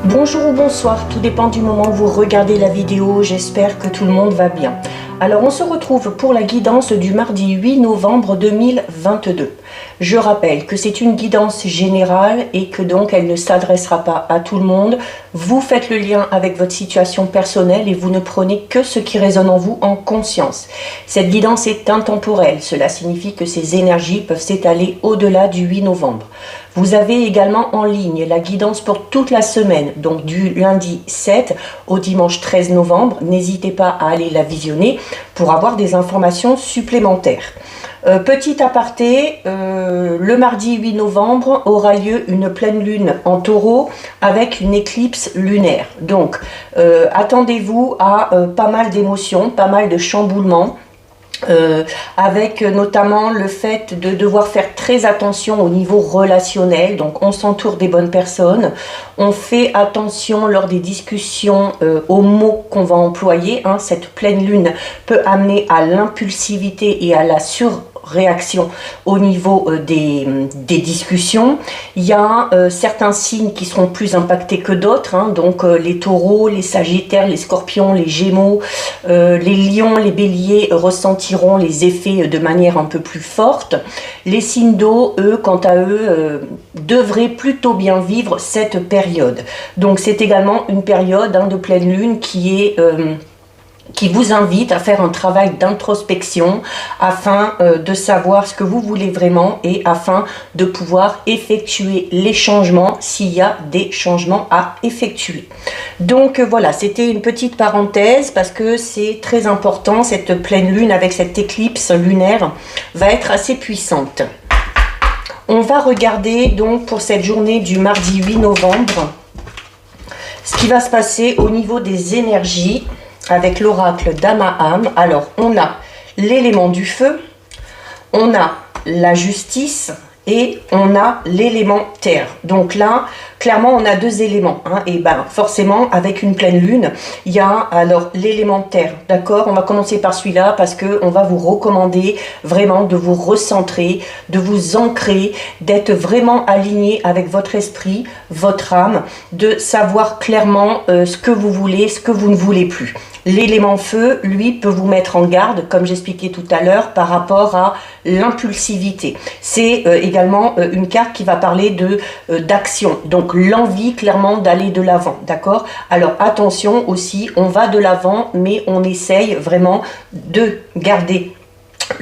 Bonjour ou bonsoir, tout dépend du moment où vous regardez la vidéo, j'espère que tout le monde va bien. Alors on se retrouve pour la guidance du mardi 8 novembre 2022. Je rappelle que c'est une guidance générale et que donc elle ne s'adressera pas à tout le monde. Vous faites le lien avec votre situation personnelle et vous ne prenez que ce qui résonne en vous en conscience. Cette guidance est intemporelle, cela signifie que ces énergies peuvent s'étaler au-delà du 8 novembre. Vous avez également en ligne la guidance pour toute la semaine, donc du lundi 7 au dimanche 13 novembre. N'hésitez pas à aller la visionner pour avoir des informations supplémentaires. Petit aparté, le mardi 8 novembre aura lieu une pleine lune en taureau avec une éclipse lunaire. Donc, attendez-vous à pas mal d'émotions, pas mal de chamboulements. Avec notamment le fait de devoir faire très attention au niveau relationnel, donc on s'entoure des bonnes personnes, on fait attention lors des discussions aux mots qu'on va employer, cette pleine lune peut amener à l'impulsivité et à la surréaction au niveau des discussions. Il y a certains signes qui seront plus impactés que d'autres, donc les taureaux, les sagittaires, les scorpions, les gémeaux, les lions, les béliers ressentiront les effets de manière un peu plus forte. Les signes d'eau, eux, quant à eux, devraient plutôt bien vivre cette période. Donc c'est également une période de pleine lune qui vous invite à faire un travail d'introspection afin de savoir ce que vous voulez vraiment et afin de pouvoir effectuer les changements s'il y a des changements à effectuer. Donc voilà, c'était une petite parenthèse parce que c'est très important, cette pleine lune avec cette éclipse lunaire va être assez puissante. On va regarder donc pour cette journée du mardi 8 novembre ce qui va se passer au niveau des énergies avec l'oracle d'Amaham. Alors, on a l'élément du feu, on a la justice et on a l'élément terre. Donc là, clairement, on a deux éléments. Et forcément, avec une pleine lune, il y a alors l'élément terre. D'accord? On va commencer par celui-là parce qu'on va vous recommander vraiment de vous recentrer, de vous ancrer, d'être vraiment aligné avec votre esprit, votre âme, de savoir clairement ce que vous voulez, ce que vous ne voulez plus. L'élément feu, lui, peut vous mettre en garde, comme j'expliquais tout à l'heure, par rapport à l'impulsivité. C'est également une carte qui va parler d'action, donc l'envie clairement d'aller de l'avant, d'accord? Alors attention aussi, on va de l'avant, mais on essaye vraiment de garder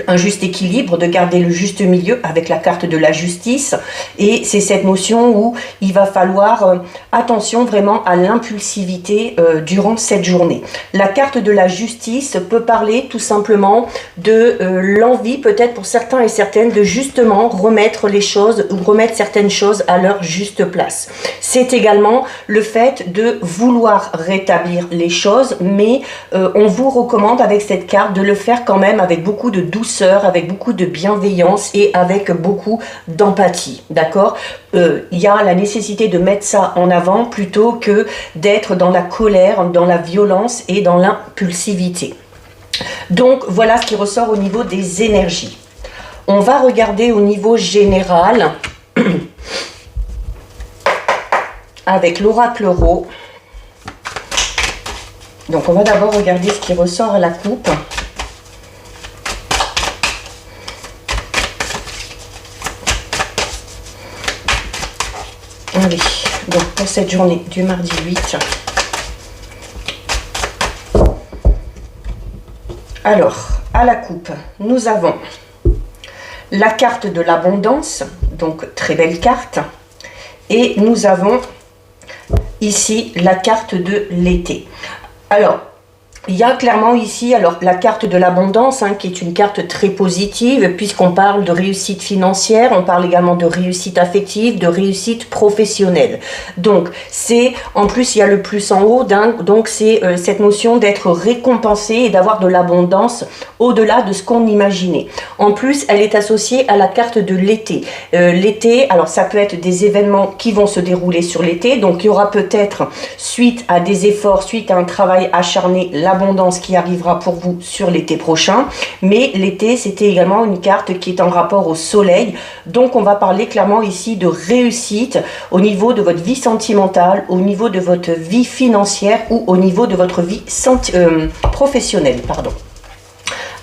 un juste équilibre, de garder le juste milieu avec la carte de la justice. Et c'est cette notion où il va falloir attention vraiment à l'impulsivité durant cette journée. La carte de la justice peut parler tout simplement de l'envie peut-être pour certains et certaines de justement remettre les choses ou remettre certaines choses à leur juste place. C'est également le fait de vouloir rétablir les choses, mais on vous recommande avec cette carte de le faire quand même avec beaucoup de douceur, avec beaucoup de bienveillance et avec beaucoup d'empathie, d'accord? Il y a la nécessité de mettre ça en avant plutôt que d'être dans la colère, dans la violence et dans l'impulsivité. Donc voilà ce qui ressort au niveau des énergies. On va regarder au niveau général avec l'oracle Ro. Donc on va d'abord regarder ce qui ressort à la coupe. Allez, donc pour cette journée du mardi 8. Alors, à la coupe, nous avons la carte de l'abondance, donc très belle carte. Et nous avons ici la carte de l'été. Alors, il y a clairement ici la carte de l'abondance qui est une carte très positive puisqu'on parle de réussite financière, on parle également de réussite affective, de réussite professionnelle. Donc c'est en plus il y a le plus en haut, donc c'est cette notion d'être récompensé et d'avoir de l'abondance au-delà de ce qu'on imaginait. En plus elle est associée à la carte de l'été. L'été, alors ça peut être des événements qui vont se dérouler sur l'été, donc il y aura peut-être suite à des efforts, suite à un travail acharné, la l'abondance qui arrivera pour vous sur l'été prochain. Mais l'été, c'était également une carte qui est en rapport au soleil. Donc, on va parler clairement ici de réussite au niveau de votre vie sentimentale, au niveau de votre vie financière ou au niveau de votre vie professionnelle. Pardon.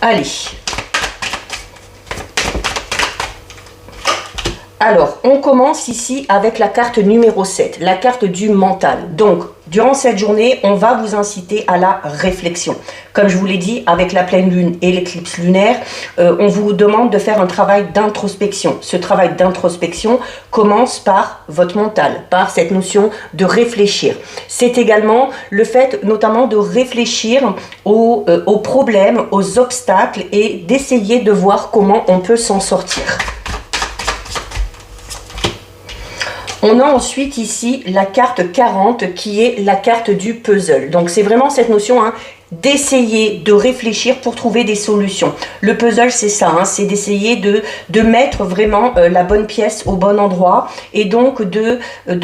Allez. Alors, on commence ici avec la carte numéro 7, la carte du mental. Donc, durant cette journée, on va vous inciter à la réflexion. Comme je vous l'ai dit, avec la pleine lune et l'éclipse lunaire, on vous demande de faire un travail d'introspection. Ce travail d'introspection commence par votre mental, par cette notion de réfléchir. C'est également le fait notamment de réfléchir aux problèmes, aux obstacles et d'essayer de voir comment on peut s'en sortir. On a ensuite ici la carte 40 qui est la carte du puzzle. Donc c'est vraiment cette notion d'essayer de réfléchir pour trouver des solutions. Le puzzle, c'est ça, c'est d'essayer de mettre vraiment la bonne pièce au bon endroit et donc de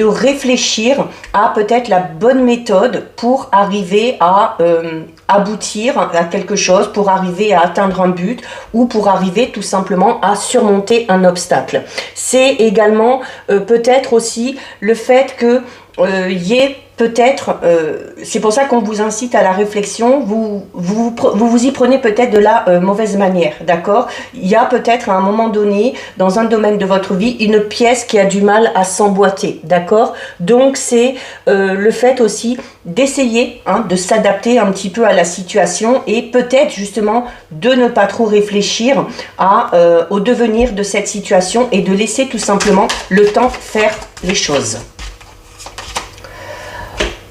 réfléchir à peut-être la bonne méthode pour arriver à aboutir à quelque chose, pour arriver à atteindre un but ou pour arriver tout simplement à surmonter un obstacle. C'est également peut-être aussi le fait que y ait peut-être, c'est pour ça qu'on vous incite à la réflexion, vous y prenez peut-être de la mauvaise manière, d'accord? Il y a peut-être à un moment donné, dans un domaine de votre vie, une pièce qui a du mal à s'emboîter, d'accord? Donc c'est le fait aussi d'essayer de s'adapter un petit peu à la situation et peut-être justement de ne pas trop réfléchir au devenir de cette situation et de laisser tout simplement le temps faire les choses.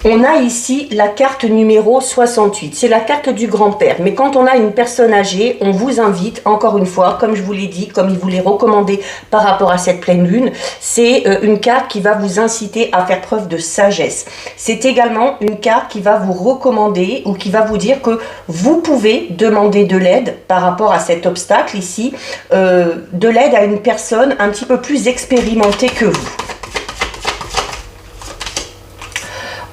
On a ici la carte numéro 68, c'est la carte du grand-père. Mais quand on a une personne âgée, on vous invite, encore une fois, comme je vous l'ai dit, comme il vous l'est recommandé par rapport à cette pleine lune, c'est une carte qui va vous inciter à faire preuve de sagesse. C'est également une carte qui va vous recommander ou qui va vous dire que vous pouvez demander de l'aide par rapport à cet obstacle ici, de l'aide à une personne un petit peu plus expérimentée que vous.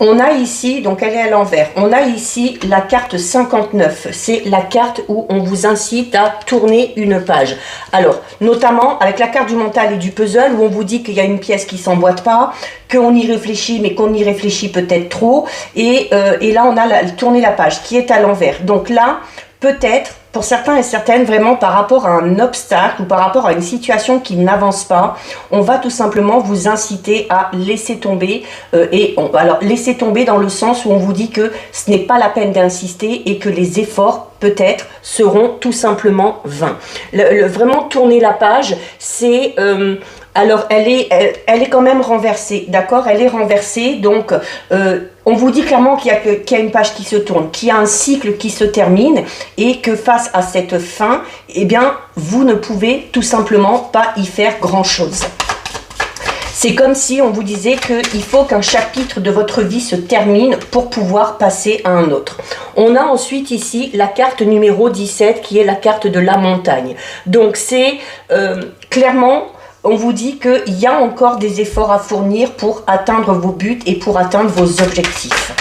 On a ici, donc elle est à l'envers, on a ici la carte 59, c'est la carte où on vous incite à tourner une page. Alors, notamment avec la carte du mental et du puzzle, où on vous dit qu'il y a une pièce qui ne s'emboîte pas, qu'on y réfléchit, mais qu'on y réfléchit peut-être trop, et là on a tourner la page qui est à l'envers. Donc là, peut-être, pour certains et certaines, vraiment par rapport à un obstacle ou par rapport à une situation qui n'avance pas, on va tout simplement vous inciter à laisser tomber. Alors, laisser tomber dans le sens où on vous dit que ce n'est pas la peine d'insister et que les efforts, peut-être, seront tout simplement vains. Vraiment tourner la page, c'est... alors, elle est quand même renversée, d'accord? Elle est renversée, donc on vous dit clairement qu'il y a une page qui se tourne, qu'il y a un cycle qui se termine et que face à cette fin, eh bien, vous ne pouvez tout simplement pas y faire grand-chose. C'est comme si on vous disait qu'il faut qu'un chapitre de votre vie se termine pour pouvoir passer à un autre. On a ensuite ici la carte numéro 17 qui est la carte de la montagne. Donc c'est clairement... On vous dit qu'il y a encore des efforts à fournir pour atteindre vos buts et pour atteindre vos objectifs.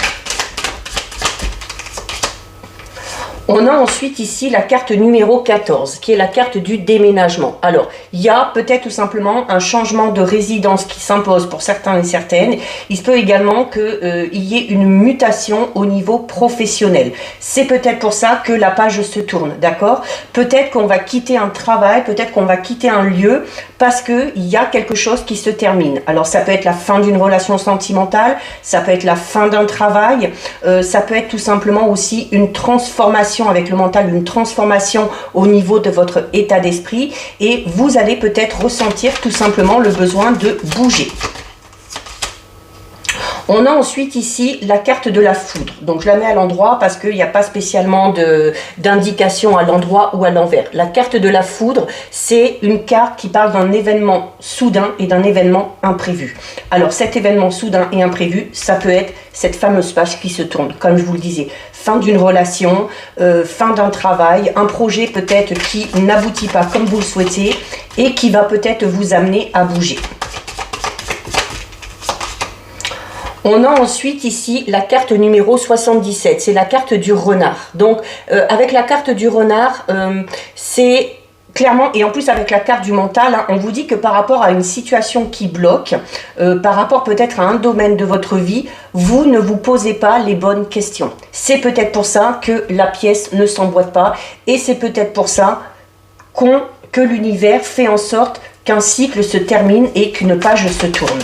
On a ensuite ici la carte numéro 14, qui est la carte du déménagement. Alors, il y a peut-être tout simplement un changement de résidence qui s'impose pour certains et certaines. Il se peut également qu'il y ait une mutation au niveau professionnel. C'est peut-être pour ça que la page se tourne, d'accord? Peut-être qu'on va quitter un travail, peut-être qu'on va quitter un lieu parce qu'il y a quelque chose qui se termine. Alors, ça peut être la fin d'une relation sentimentale, ça peut être la fin d'un travail, ça peut être tout simplement aussi une transformation avec le mental, une transformation au niveau de votre état d'esprit et vous allez peut-être ressentir tout simplement le besoin de bouger. On a ensuite ici la carte de la foudre. Donc je la mets à l'endroit parce qu'il n'y a pas spécialement d'indication à l'endroit ou à l'envers. La carte de la foudre, c'est une carte qui parle d'un événement soudain et d'un événement imprévu. Alors cet événement soudain et imprévu, ça peut être cette fameuse page qui se tourne, comme je vous le disais. Fin d'une relation, fin d'un travail, un projet peut-être qui n'aboutit pas comme vous le souhaitez et qui va peut-être vous amener à bouger. On a ensuite ici la carte numéro 77, c'est la carte du renard. Donc avec la carte du renard, c'est clairement, et en plus avec la carte du mental, hein, on vous dit que par rapport à une situation qui bloque, par rapport peut-être à un domaine de votre vie, vous ne vous posez pas les bonnes questions. C'est peut-être pour ça que la pièce ne s'emboîte pas, et c'est peut-être pour ça que l'univers fait en sorte qu'un cycle se termine et qu'une page se tourne.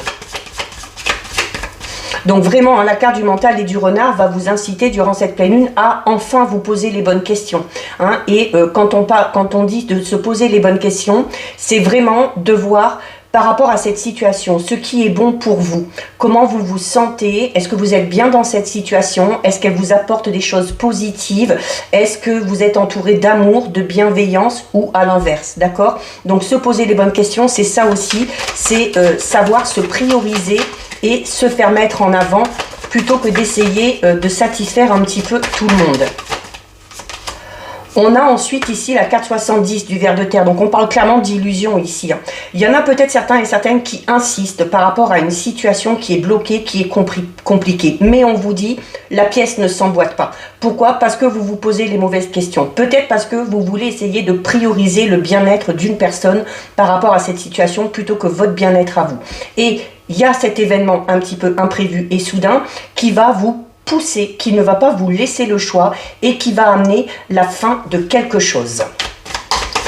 Donc vraiment, hein, la carte du mental et du renard va vous inciter durant cette pleine lune à enfin vous poser les bonnes questions. Hein. Et quand on dit de se poser les bonnes questions, c'est vraiment de voir par rapport à cette situation, ce qui est bon pour vous, comment vous vous sentez, est-ce que vous êtes bien dans cette situation, est-ce qu'elle vous apporte des choses positives, est-ce que vous êtes entouré d'amour, de bienveillance ou à l'inverse, d'accord? Donc se poser les bonnes questions, c'est ça aussi, c'est savoir se prioriser et se faire mettre en avant plutôt que d'essayer de satisfaire un petit peu tout le monde. On a ensuite ici la carte 70 du ver de terre, donc on parle clairement d'illusion ici. Hein. Il y en a peut-être certains et certaines qui insistent par rapport à une situation qui est bloquée, qui est compliquée. Mais on vous dit, la pièce ne s'emboîte pas. Pourquoi? Parce que vous vous posez les mauvaises questions. Peut-être parce que vous voulez essayer de prioriser le bien-être d'une personne par rapport à cette situation plutôt que votre bien-être à vous. Et il y a cet événement un petit peu imprévu et soudain qui va vous pousser, qui ne va pas vous laisser le choix et qui va amener la fin de quelque chose.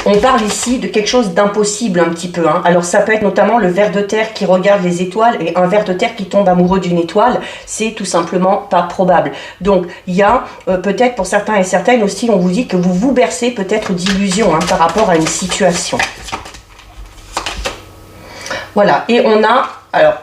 On parle ici de quelque chose d'impossible un petit peu. Hein. Alors ça peut être notamment le ver de terre qui regarde les étoiles et un ver de terre qui tombe amoureux d'une étoile. C'est tout simplement pas probable. Donc il y a peut-être pour certains et certaines aussi, on vous dit que vous vous bercez peut-être d'illusions par rapport à une situation. Voilà, et on a, alors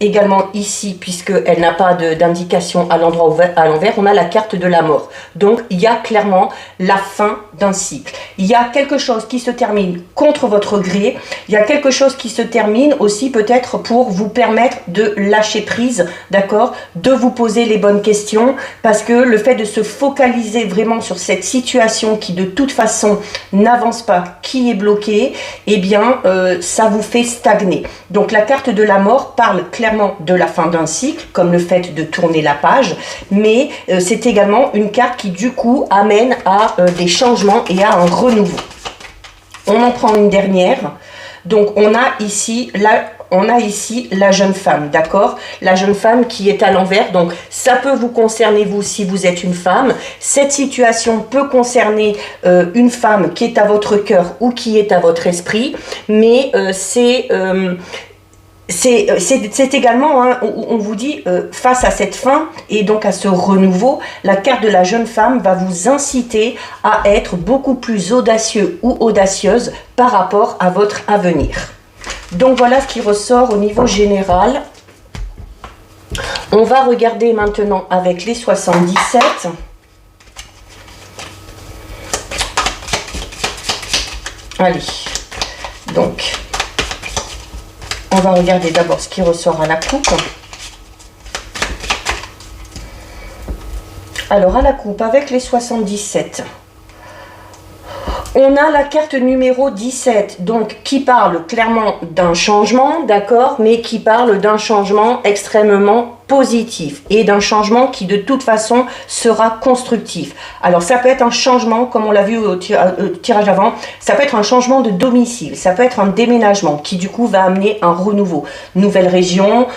également ici, puisqu'elle n'a pas d'indication à l'endroit à l'envers, on a la carte de la mort. Donc il y a clairement la fin d'un cycle. Il y a quelque chose qui se termine contre votre gré, il y a quelque chose qui se termine aussi peut-être pour vous permettre de lâcher prise, d'accord, de vous poser les bonnes questions, parce que le fait de se focaliser vraiment sur cette situation qui de toute façon n'avance pas, qui est bloquée, eh bien ça vous fait stagner. Donc la carte de la mort parle clairement de la fin d'un cycle, comme le fait de tourner la page, mais c'est également une carte qui du coup amène à des changements et à un renouveau. On en prend une dernière. Donc on a ici la jeune femme, d'accord? La jeune femme qui est à l'envers, donc ça peut vous concerner vous si vous êtes une femme. Cette situation peut concerner une femme qui est à votre cœur ou qui est à votre esprit, mais c'est également, hein, on vous dit, face à cette fin et donc à ce renouveau, la carte de la jeune femme va vous inciter à être beaucoup plus audacieux ou audacieuse par rapport à votre avenir. Donc voilà ce qui ressort au niveau général. On va regarder maintenant avec les 77. Allez, donc on va regarder d'abord ce qui ressort à la coupe. Alors à la coupe avec les 77, on a la carte numéro 17, donc qui parle clairement d'un changement, d'accord, mais qui parle d'un changement extrêmement positif et d'un changement qui de toute façon sera constructif. Alors ça peut être un changement, comme on l'a vu au tirage avant, ça peut être un changement de domicile, ça peut être un déménagement qui du coup va amener un renouveau, nouvelle région,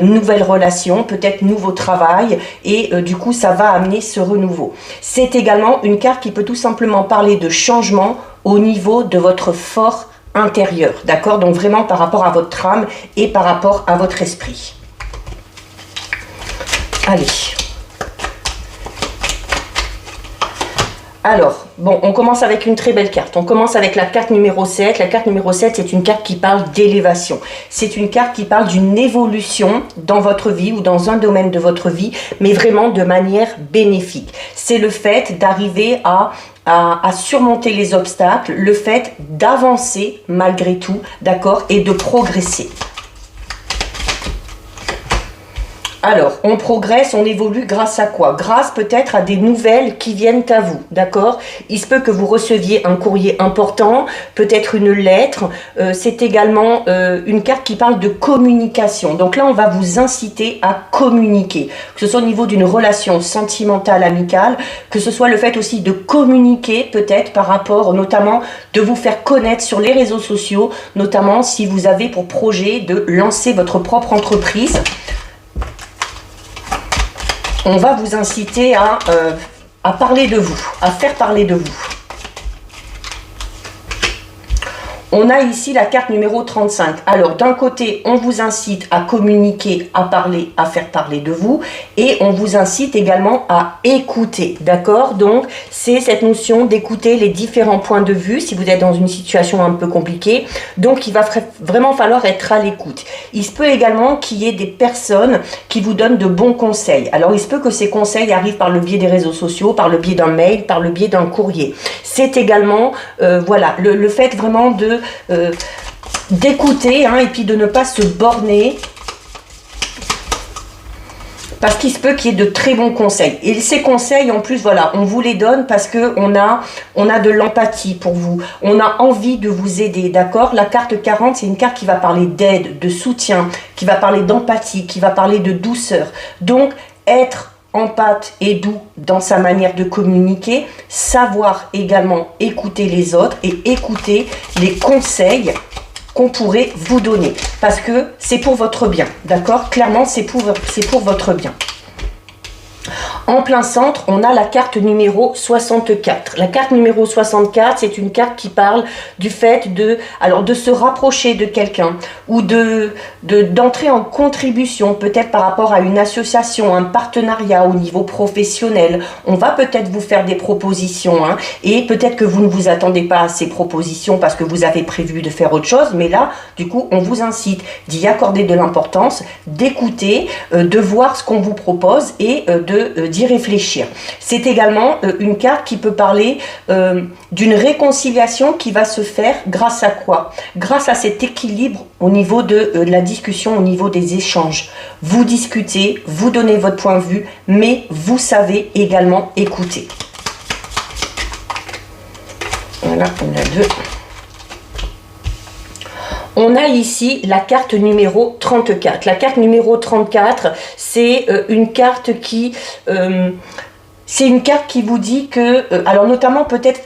nouvelle relation, peut-être nouveau travail et du coup ça va amener ce renouveau. C'est également une carte qui peut tout simplement parler de changement au niveau de votre fort intérieur, d'accord, donc vraiment par rapport à votre âme et par rapport à votre esprit. Allez. Alors, bon, on commence avec une très belle carte. On commence avec la carte numéro 7. La carte numéro 7, c'est une carte qui parle d'élévation. C'est une carte qui parle d'une évolution dans votre vie ou dans un domaine de votre vie, mais vraiment de manière bénéfique. C'est le fait d'arriver à surmonter les obstacles, le fait d'avancer malgré tout, d'accord, et de progresser. Alors, on progresse, on évolue grâce à quoi? Grâce peut-être à des nouvelles qui viennent à vous, d'accord? Il se peut que vous receviez un courrier important, peut-être une lettre. C'est également une carte qui parle de communication. Donc là, on va vous inciter à communiquer, que ce soit au niveau d'une relation sentimentale, amicale, que ce soit le fait aussi de communiquer peut-être par rapport, notamment, de vous faire connaître sur les réseaux sociaux, notamment si vous avez pour projet de lancer votre propre entreprise. On va vous inciter à parler de vous, à faire parler de vous. On a ici la carte numéro 35. Alors, d'un côté, on vous incite à communiquer, à parler, à faire parler de vous. Et on vous incite également à écouter, d'accord? Donc, c'est cette notion d'écouter les différents points de vue si vous êtes dans une situation un peu compliquée. Donc, il va vraiment falloir être à l'écoute. Il se peut également qu'il y ait des personnes qui vous donnent de bons conseils. Alors, il se peut que ces conseils arrivent par le biais des réseaux sociaux, par le biais d'un mail, par le biais d'un courrier. C'est également, voilà, le fait vraiment d'écouter et puis de ne pas se borner, parce qu'il se peut qu'il y ait de très bons conseils. Et ces conseils, en plus, voilà, on vous les donne parce qu'on a de l'empathie pour vous. On a envie de vous aider, d'accord? La carte 40, c'est une carte qui va parler d'aide, de soutien, qui va parler d'empathie, qui va parler de douceur. Donc, être empathique et doux dans sa manière de communiquer, savoir également écouter les autres et écouter les conseils qu'on pourrait vous donner, parce que c'est pour votre bien, d'accord? Clairement, c'est pour votre bien. En plein centre, on a la carte numéro 64. La carte numéro 64, c'est une carte qui parle du fait de se rapprocher de quelqu'un ou d'entrer en contribution, peut-être par rapport à une association, un partenariat au niveau professionnel. On va peut-être vous faire des propositions et peut-être que vous ne vous attendez pas à ces propositions parce que vous avez prévu de faire autre chose, mais là, du coup, on vous incite d'y accorder de l'importance, d'écouter, de voir ce qu'on vous propose et d'y réfléchir. C'est également une carte qui peut parler d'une réconciliation qui va se faire grâce à quoi? Grâce à cet équilibre au niveau de la discussion, au niveau des échanges. Vous discutez, vous donnez votre point de vue, mais vous savez également écouter. Voilà, on a deux. On a ici la carte numéro 34. La carte numéro 34, c'est une carte qui... c'est une carte qui vous dit que, alors notamment peut-être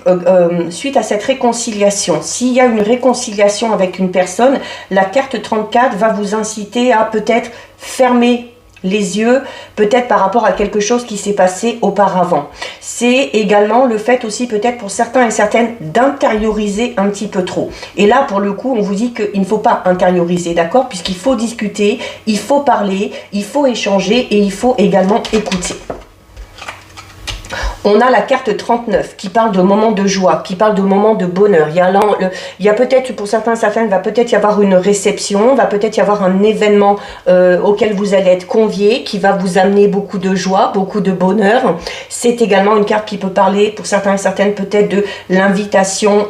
suite à cette réconciliation, s'il y a une réconciliation avec une personne, la carte 34 va vous inciter à peut-être fermer les yeux, peut-être par rapport à quelque chose qui s'est passé auparavant. C'est également le fait aussi peut-être pour certains et certaines d'intérioriser un petit peu trop. Et là, pour le coup, on vous dit qu'il ne faut pas intérioriser, d'accord? Puisqu'il faut discuter, il faut parler, il faut échanger et il faut également écouter. On a la carte 39 qui parle de moments de joie, qui parle de moments de bonheur. Il y a peut-être, pour certains, certaines, va peut-être y avoir une réception, va peut-être y avoir un événement auquel vous allez être conviés, qui va vous amener beaucoup de joie, beaucoup de bonheur. C'est également une carte qui peut parler, pour certains et certaines, peut-être de l'invitation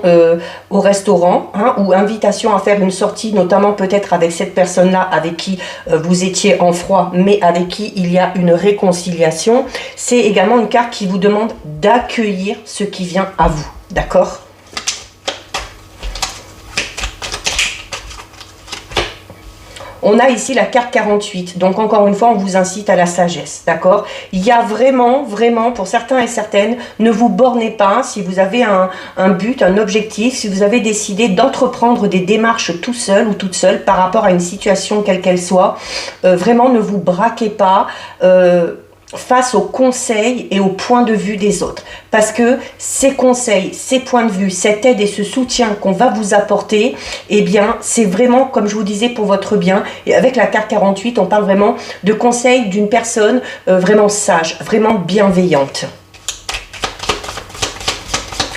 au restaurant, ou invitation à faire une sortie, notamment peut-être avec cette personne-là, avec qui vous étiez en froid, mais avec qui il y a une réconciliation. C'est également une carte qui vous demande d'accueillir ce qui vient à vous, d'accord? On a ici la carte 48, donc encore une fois, on vous incite à la sagesse, d'accord? Il y a vraiment, pour certains et certaines, ne vous bornez pas si vous avez un but, un objectif, si vous avez décidé d'entreprendre des démarches tout seul ou toute seule par rapport à une situation quelle qu'elle soit, vraiment ne vous braquez pas, face aux conseils et aux points de vue des autres. Parce que ces conseils, ces points de vue, cette aide et ce soutien qu'on va vous apporter, eh bien, c'est vraiment, comme je vous disais, pour votre bien. Et avec la carte 48, on parle vraiment de conseils d'une personne vraiment sage, vraiment bienveillante.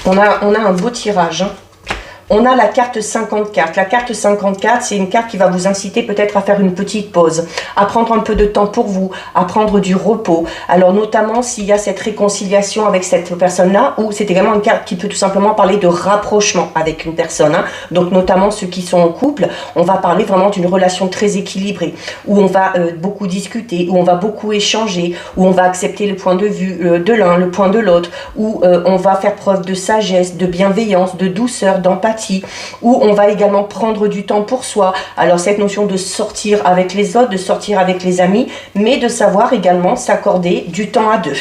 On a un beau tirage. On a la carte 54. La carte 54, c'est une carte qui va vous inciter peut-être à faire une petite pause, à prendre un peu de temps pour vous, à prendre du repos. Alors notamment s'il y a cette réconciliation avec cette personne-là, ou c'est également une carte qui peut tout simplement parler de rapprochement avec une personne. Hein. Donc notamment ceux qui sont en couple, on va parler vraiment d'une relation très équilibrée, où on va beaucoup discuter, où on va beaucoup échanger, où on va accepter le point de vue de l'un, le point de l'autre, où on va faire preuve de sagesse, de bienveillance, de douceur, d'empathie, où on va également prendre du temps pour soi. Alors cette notion de sortir avec les autres, de sortir avec les amis, mais de savoir également s'accorder du temps à deux.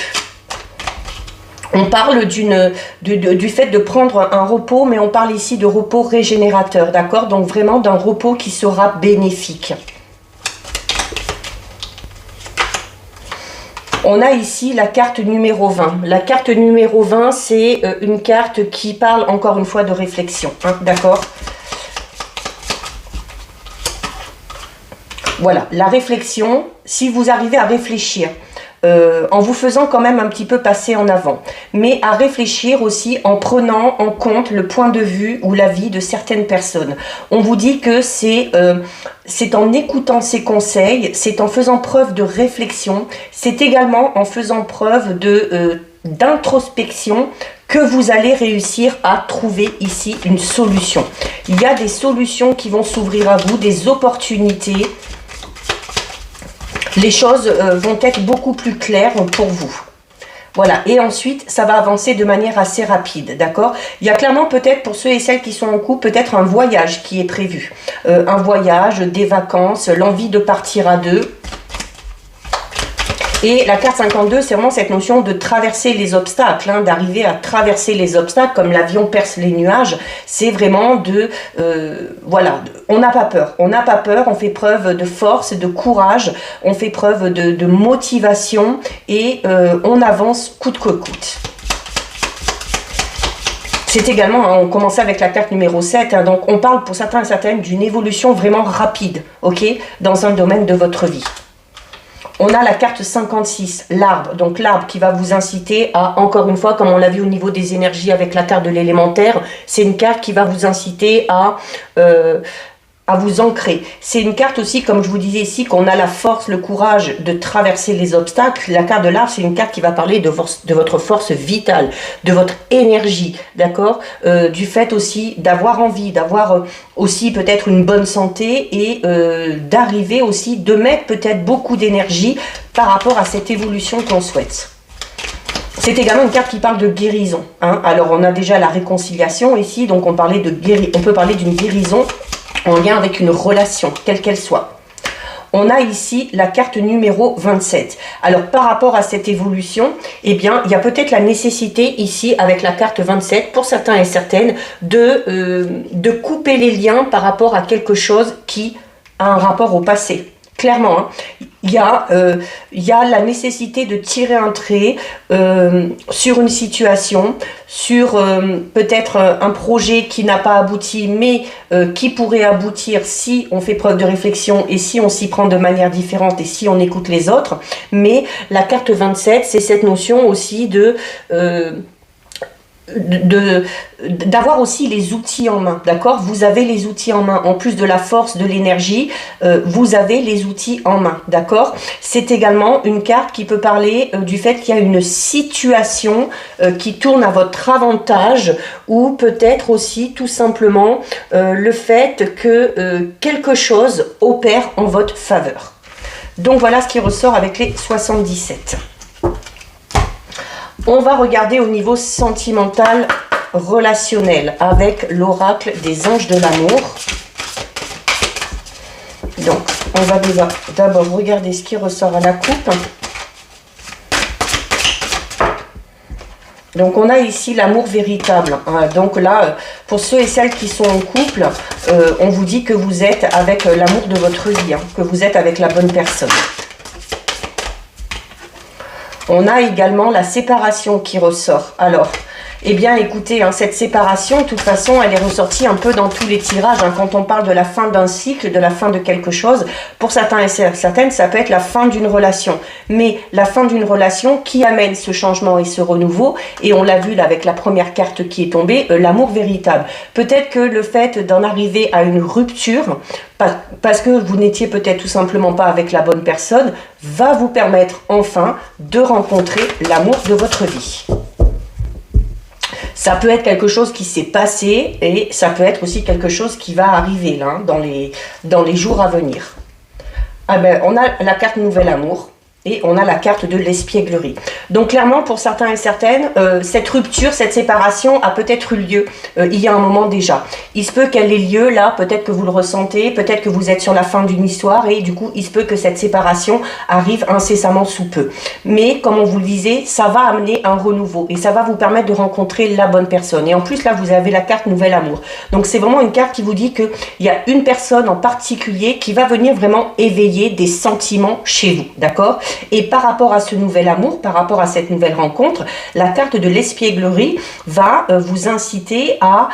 On parle du fait de prendre un repos, mais on parle ici de repos régénérateur, d'accord? Donc vraiment d'un repos qui sera bénéfique. On a ici la carte numéro 20. La carte numéro 20, c'est une carte qui parle encore une fois de réflexion. Hein, d'accord? Voilà, la réflexion, si vous arrivez à réfléchir, en vous faisant quand même un petit peu passer en avant, mais à réfléchir aussi en prenant en compte le point de vue ou l'avis de certaines personnes. On vous dit que c'est en écoutant ces conseils, c'est en faisant preuve de réflexion, c'est également en faisant preuve d'introspection que vous allez réussir à trouver ici une solution. Il y a des solutions qui vont s'ouvrir à vous, des opportunités. Les choses vont être beaucoup plus claires pour vous. Voilà, et ensuite, ça va avancer de manière assez rapide, d'accord? Il y a clairement peut-être, pour ceux et celles qui sont en couple, peut-être un voyage qui est prévu. Un voyage, des vacances, l'envie de partir à deux. Et la carte 52, c'est vraiment cette notion de traverser les obstacles, hein, d'arriver à traverser les obstacles comme l'avion perce les nuages. C'est vraiment voilà, on n'a pas peur. On n'a pas peur, on fait preuve de force, de courage, on fait preuve de motivation et on avance coûte que coûte. C'est également, hein, on commençait avec la carte numéro 7, hein, donc on parle pour certains et certaines d'une évolution vraiment rapide, ok, dans un domaine de votre vie. On a la carte 56, l'arbre. Donc l'arbre qui va vous inciter à, encore une fois, comme on l'a vu au niveau des énergies avec la carte de l'élémentaire, c'est une carte qui va vous inciter à vous ancrer. C'est une carte aussi, comme je vous disais ici, qu'on a la force, le courage de traverser les obstacles. La carte de l'arbre, c'est une carte qui va parler de votre force vitale, de votre énergie, d'accord, du fait aussi d'avoir envie, d'avoir aussi peut-être une bonne santé et d'arriver aussi, de mettre peut-être beaucoup d'énergie par rapport à cette évolution qu'on souhaite. C'est également une carte qui parle de guérison. Hein. Alors, on a déjà la réconciliation ici, donc on peut parler d'une guérison en lien avec une relation, quelle qu'elle soit. On a ici la carte numéro 27. Alors, par rapport à cette évolution, eh bien, il y a peut-être la nécessité ici, avec la carte 27, pour certains et certaines, de couper les liens par rapport à quelque chose qui a un rapport au passé. Clairement, hein, il y a la nécessité de tirer un trait sur une situation, sur peut-être un projet qui n'a pas abouti, mais qui pourrait aboutir si on fait preuve de réflexion et si on s'y prend de manière différente et si on écoute les autres. Mais la carte 27, c'est cette notion aussi d'avoir aussi les outils en main, d'accord? Vous avez les outils en main, en plus de la force, de l'énergie, vous avez les outils en main, d'accord? C'est également une carte qui peut parler du fait qu'il y a une situation qui tourne à votre avantage, ou peut-être aussi tout simplement le fait que quelque chose opère en votre faveur. Donc voilà ce qui ressort avec les 77. On va regarder au niveau sentimental, relationnel, avec l'oracle des anges de l'amour. Donc, on va d'abord regarder ce qui ressort à la coupe. Donc, on a ici l'amour véritable. Donc là, pour ceux et celles qui sont en couple, on vous dit que vous êtes avec l'amour de votre vie, hein, que vous êtes avec la bonne personne. On a également la séparation qui ressort. Alors, Eh bien, écoutez, hein, cette séparation, de toute façon, elle est ressortie un peu dans tous les tirages. Hein, quand on parle de la fin d'un cycle, de la fin de quelque chose, pour certains et certaines, ça peut être la fin d'une relation. Mais la fin d'une relation qui amène ce changement et ce renouveau, et on l'a vu là avec la première carte qui est tombée, l'amour véritable. Peut-être que le fait d'en arriver à une rupture, parce que vous n'étiez peut-être tout simplement pas avec la bonne personne, va vous permettre enfin de rencontrer l'amour de votre vie. Ça peut être quelque chose qui s'est passé et ça peut être aussi quelque chose qui va arriver là, dans les jours à venir. Ah ben, on a la carte Nouvel Amour. Et on a la carte de l'espièglerie. Donc clairement, pour certains et certaines, cette rupture, cette séparation a peut-être eu lieu il y a un moment déjà. Il se peut qu'elle ait lieu là, peut-être que vous le ressentez, peut-être que vous êtes sur la fin d'une histoire et du coup, il se peut que cette séparation arrive incessamment sous peu. Mais comme on vous le disait, ça va amener un renouveau et ça va vous permettre de rencontrer la bonne personne. Et en plus, là, vous avez la carte Nouvel Amour. Donc c'est vraiment une carte qui vous dit qu'il y a une personne en particulier qui va venir vraiment éveiller des sentiments chez vous, d'accord ? Et par rapport à ce nouvel amour, par rapport à cette nouvelle rencontre, la carte de l'espièglerie va vous inciter à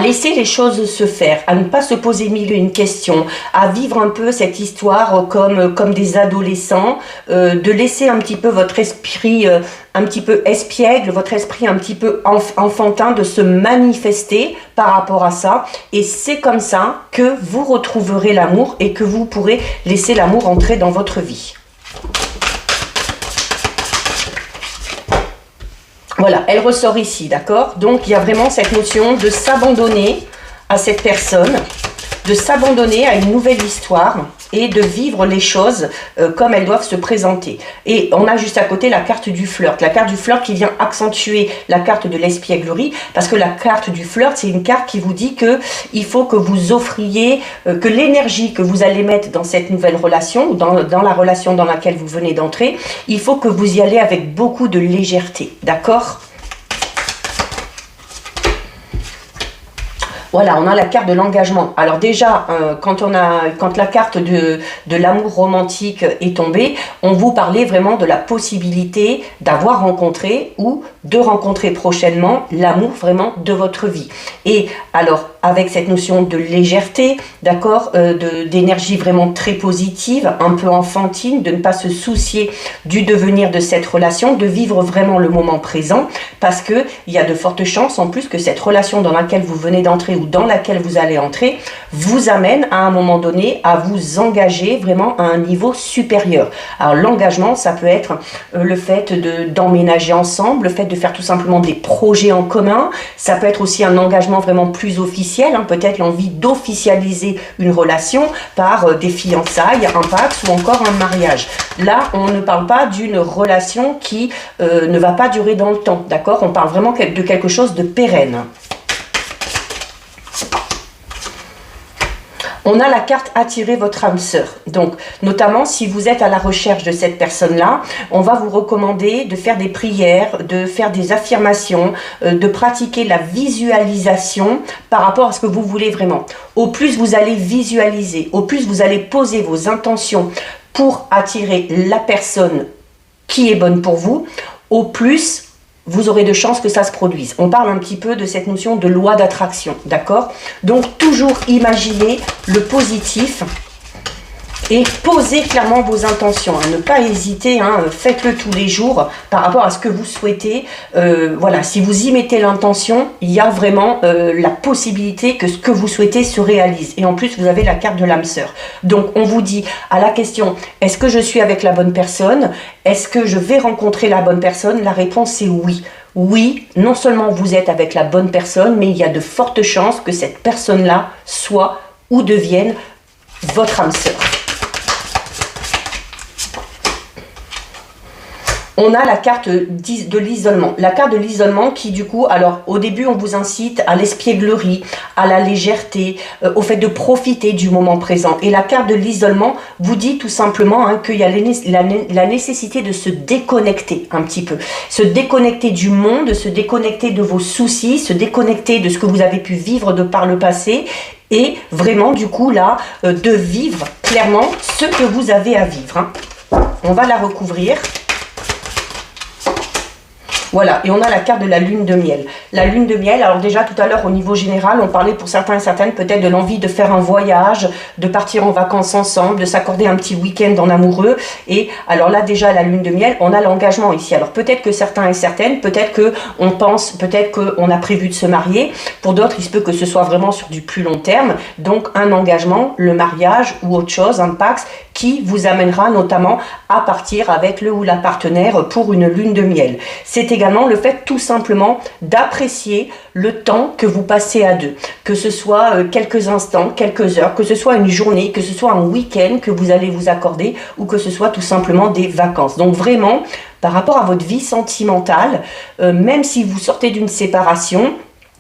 laisser les choses se faire, à ne pas se poser mille et une questions, à vivre un peu cette histoire comme des adolescents, de laisser un petit peu votre esprit un petit peu espiègle, votre esprit un petit peu enfantin de se manifester par rapport à ça. Et c'est comme ça que vous retrouverez l'amour et que vous pourrez laisser l'amour entrer dans votre vie. Voilà, elle ressort ici, d'accord? Donc, il y a vraiment cette notion de s'abandonner à cette personne, de s'abandonner à une nouvelle histoire et de vivre les choses comme elles doivent se présenter. Et on a juste à côté la carte du flirt. La carte du flirt qui vient accentuer la carte de l'espièglerie, parce que la carte du flirt, c'est une carte qui vous dit que il faut que vous offriez, que l'énergie que vous allez mettre dans cette nouvelle relation, ou dans la relation dans laquelle vous venez d'entrer, il faut que vous y allez avec beaucoup de légèreté, d'accord ? Voilà, on a la carte de l'engagement. Alors déjà, quand la carte de l'amour romantique est tombée, on vous parlait vraiment de la possibilité d'avoir rencontré ou de rencontrer prochainement l'amour vraiment de votre vie. Et alors, avec cette notion de légèreté, d'accord, d'énergie vraiment très positive, un peu enfantine, de ne pas se soucier du devenir de cette relation, de vivre vraiment le moment présent, parce que il y a de fortes chances en plus que cette relation dans laquelle vous venez d'entrer ou dans laquelle vous allez entrer vous amène à un moment donné à vous engager vraiment à un niveau supérieur. Alors l'engagement, ça peut être le fait d'emménager ensemble, le fait de faire tout simplement des projets en commun, ça peut être aussi un engagement vraiment plus officiel, hein, peut-être l'envie d'officialiser une relation par des fiançailles, un pacte ou encore un mariage. Là, on ne parle pas d'une relation qui ne va pas durer dans le temps, d'accord? On parle vraiment de quelque chose de pérenne. On a la carte attirer votre âme sœur. Donc, notamment, si vous êtes à la recherche de cette personne-là, on va vous recommander de faire des prières, de faire des affirmations, de pratiquer la visualisation par rapport à ce que vous voulez vraiment. Au plus vous allez visualiser, au plus vous allez poser vos intentions pour attirer la personne qui est bonne pour vous, au plus vous aurez de chances que ça se produise. On parle un petit peu de cette notion de loi d'attraction, d'accord? Donc, toujours imaginer le positif et posez clairement vos intentions. Hein. Ne pas hésiter, hein, faites-le tous les jours par rapport à ce que vous souhaitez. Voilà, si vous y mettez l'intention, il y a vraiment la possibilité que ce que vous souhaitez se réalise. Et en plus, vous avez la carte de l'âme sœur. Donc, on vous dit à la question, est-ce que je suis avec la bonne personne? Est-ce que je vais rencontrer la bonne personne? La réponse est oui. Oui, non seulement vous êtes avec la bonne personne, mais il y a de fortes chances que cette personne-là soit ou devienne votre âme sœur. On a la carte de l'isolement. La carte de l'isolement qui, du coup, alors au début, on vous incite à l'espièglerie, à la légèreté, au fait de profiter du moment présent. Et la carte de l'isolement vous dit tout simplement hein, qu'il y a la nécessité de se déconnecter un petit peu. Se déconnecter du monde, se déconnecter de vos soucis, se déconnecter de ce que vous avez pu vivre de par le passé et vraiment, du coup, là, de vivre clairement ce que vous avez à vivre. Hein. On va la recouvrir. Voilà, et on a la carte de la lune de miel. La lune de miel, alors déjà tout à l'heure au niveau général, on parlait pour certains et certaines peut-être de l'envie de faire un voyage, de partir en vacances ensemble, de s'accorder un petit week-end en amoureux. Et alors là déjà la lune de miel, on a l'engagement ici. Alors peut-être que certains et certaines, peut-être qu'on pense, peut-être qu'on a prévu de se marier. Pour d'autres, il se peut que ce soit vraiment sur du plus long terme. Donc un engagement, le mariage ou autre chose, un Pax, qui vous amènera notamment à partir avec le ou la partenaire pour une lune de miel. C'est également le fait tout simplement d'apprécier le temps que vous passez à deux, que ce soit quelques instants, quelques heures, que ce soit une journée, que ce soit un week-end que vous allez vous accorder ou que ce soit tout simplement des vacances. Donc vraiment, par rapport à votre vie sentimentale, même si vous sortez d'une séparation,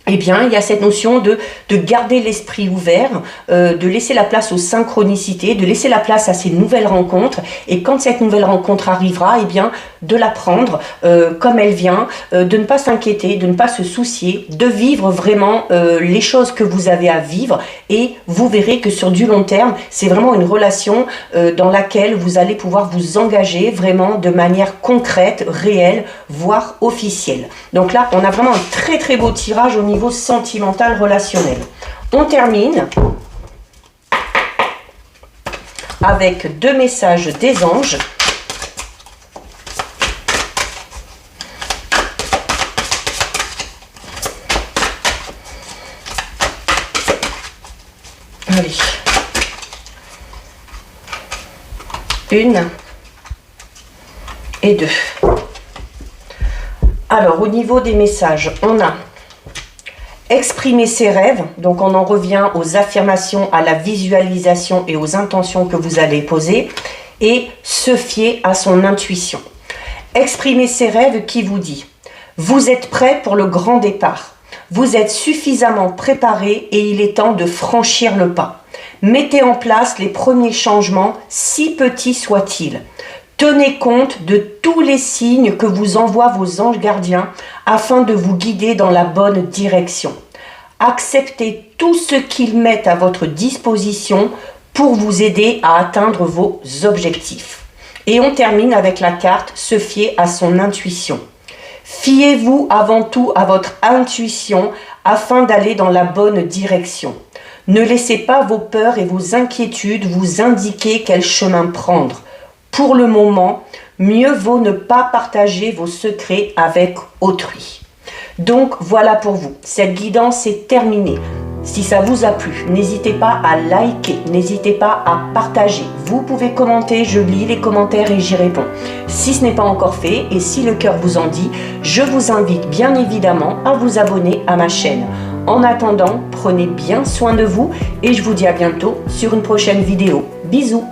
eh bien, il y a cette notion de garder l'esprit ouvert, de laisser la place aux synchronicités, de laisser la place à ces nouvelles rencontres. Et quand cette nouvelle rencontre arrivera, eh bien, de la prendre comme elle vient, de ne pas s'inquiéter, de ne pas se soucier, de vivre vraiment les choses que vous avez à vivre. Et vous verrez que sur du long terme, c'est vraiment une relation dans laquelle vous allez pouvoir vous engager vraiment de manière concrète, réelle, voire officielle. Donc là, on a vraiment un très très beau tirage au niveau sentimental relationnel. On termine avec 2 messages des anges. Allez. 1 et 2. Alors au niveau des messages, on a exprimer ses rêves, donc on en revient aux affirmations, à la visualisation et aux intentions que vous allez poser, et se fier à son intuition. Exprimer ses rêves qui vous dit « Vous êtes prêt pour le grand départ. Vous êtes suffisamment préparé et il est temps de franchir le pas. Mettez en place les premiers changements, si petits soient-ils. Tenez compte de tous les signes que vous envoient vos anges gardiens afin de vous guider dans la bonne direction. Acceptez tout ce qu'ils mettent à votre disposition pour vous aider à atteindre vos objectifs. » Et on termine avec la carte « Se fier à son intuition ». Fiez-vous avant tout à votre intuition afin d'aller dans la bonne direction. Ne laissez pas vos peurs et vos inquiétudes vous indiquer quel chemin prendre. Pour le moment, mieux vaut ne pas partager vos secrets avec autrui. Donc voilà pour vous, cette guidance est terminée. Si ça vous a plu, n'hésitez pas à liker, n'hésitez pas à partager. Vous pouvez commenter, je lis les commentaires et j'y réponds. Si ce n'est pas encore fait et si le cœur vous en dit, je vous invite bien évidemment à vous abonner à ma chaîne. En attendant, prenez bien soin de vous et je vous dis à bientôt sur une prochaine vidéo. Bisous!